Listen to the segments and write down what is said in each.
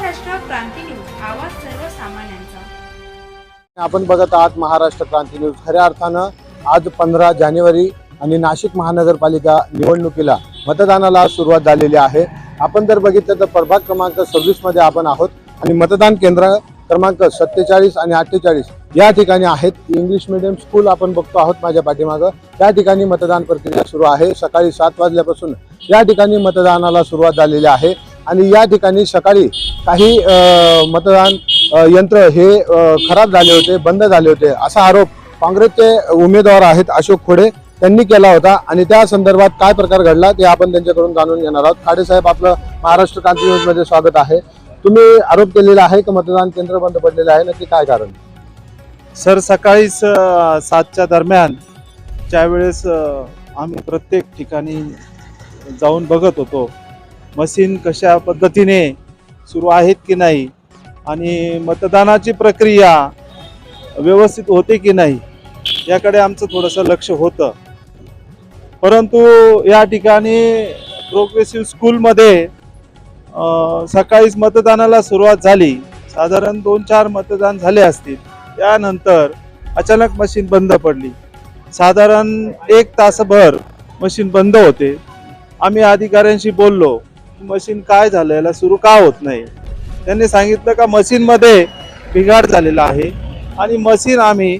महाराष्ट्र क्रांती news, आवाज सर्वसामान्यांचा। आपण बघत आहात महाराष्ट्र क्रांती न्यूज। खऱ्या अर्थानं आज 15 जानेवारी आणि नाशिक महानगरपालिका निवडणुकीला मतदानाला सुरुवात झालेली आहे। आपण जर बघितलं तर प्रभाग क्रमांक 26 मध्ये आपण आहोत आणि मतदान केंद्र क्रमांक 47 आणि 48 या ठिकाणी आहेत। इंग्लिश मीडियम स्कूल आपण बघतो आहोत माझ्या पाठीमागं। त्या ठिकाणी मतदान प्रक्रिया सुरू आहे। सकाळी 7 वाजल्यापासून या ठिकाणी मतदानाला सुरुवात झालेली आहे आणि या ठिकाणी सकाळी काही मतदान यंत्र हे खराब झाले होते, बंद झाले होते असा आरोप काँग्रेसचे उमेदवार आहेत अशोक खोडे त्यांनी केला होता आणि त्या संदर्भात काय प्रकार घडला ते आपण त्यांच्याकडून जाणून घेणार आहोत। खाडे साहेब, आपलं महाराष्ट्र क्रांती न्यूज मध्ये स्वागत आहे। तुम्ही आरोप केलेला आहे की मतदान केंद्र बंद पडलेले आहे, नक्की काय कारण? सर, सकाळी 7च्या दरम्यान ज्यावेळेस आम्ही प्रत्येक ठिकाणी जाऊन बघत होतो मशीन कशा पद्धतीने सुरू आहेत की नाही आणि मतदानाची प्रक्रिया व्यवस्थित होते की नाही याकडे आमचं थोडंसं लक्ष होतं। परंतु या ठिकाणी प्रोग्रेसिव्ह स्कूलमध्ये सकाळीच मतदानाला सुरुवात झाली। साधारण 2-4 मतदान झाले असतील। त्यानंतर अचानक मशीन बंद पडली। साधारण 1 तासभर मशीन बंद होते। आम्ही अधिकाऱ्यांशी बोललो, मशीन काय झालं, याला सुरू का होत नाही? त्यांनी सांगितलं का मशीनमध्ये बिघाड झालेला आहे आणि मशीन आम्ही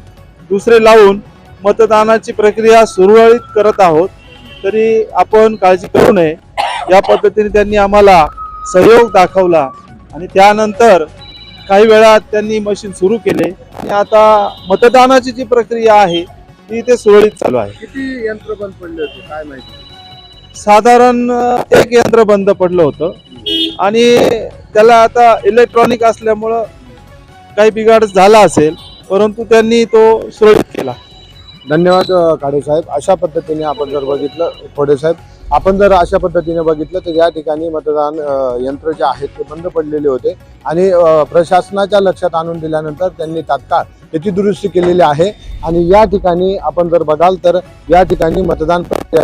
दुसरे लावून मतदानाची प्रक्रिया सुरळीत करत आहोत, तरी आपण काळजी करू नये या पद्धतीने त्यांनी आम्हाला सहयोग दाखवला आणि त्यानंतर काही वेळात त्यांनी मशीन सुरू केले आणि आता मतदानाची जी प्रक्रिया आहे ती इथे सुरळीत चालू आहे। किती यंत्र बंद पडले होते काय माहिती? साधारण 1 यंत्र बंद पडलं होतं आणि त्याला आता इलेक्ट्रॉनिक असल्यामुळं काही बिघाड झाला असेल, परंतु त्यांनी तो सुरळीत केला। धन्यवाद खाडे साहेब। अशा पद्धतीने आपण जर बघितलं, खोडे साहेब, आपण जर अशा पद्धतीने बघितलं तर या ठिकाणी मतदान यंत्र जे आहेत ते बंद पडलेले होते आणि प्रशासनाच्या लक्षात आणून दिल्यानंतर त्यांनी तात्काळ याची दुरुस्ती केलेली आहे आणि या ठिकाणी आपण जर बघाल तर या ठिकाणी मतदान प्रक्रिया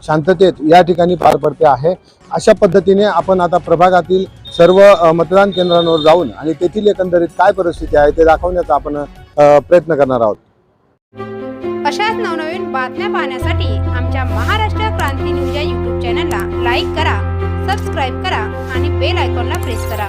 शांततेत या ठिकाणी पार पडते आहे। अशा पद्धतीने आपण आता प्रभागातील सर्व मतदान केंद्रांवर जाऊन आणि तेथील एकंदरीत काय परिस्थिती आहे ते दाखवण्याचा आपण प्रयत्न करणार आहोत। अशाच नवनवीन बातम्या पाहण्यासाठी आमच्या महाराष्ट्र क्रांती न्यूज या YouTube चॅनलला लाईक करा, सबस्क्राईब करा आणि बेल आयकॉनला प्रेस करा।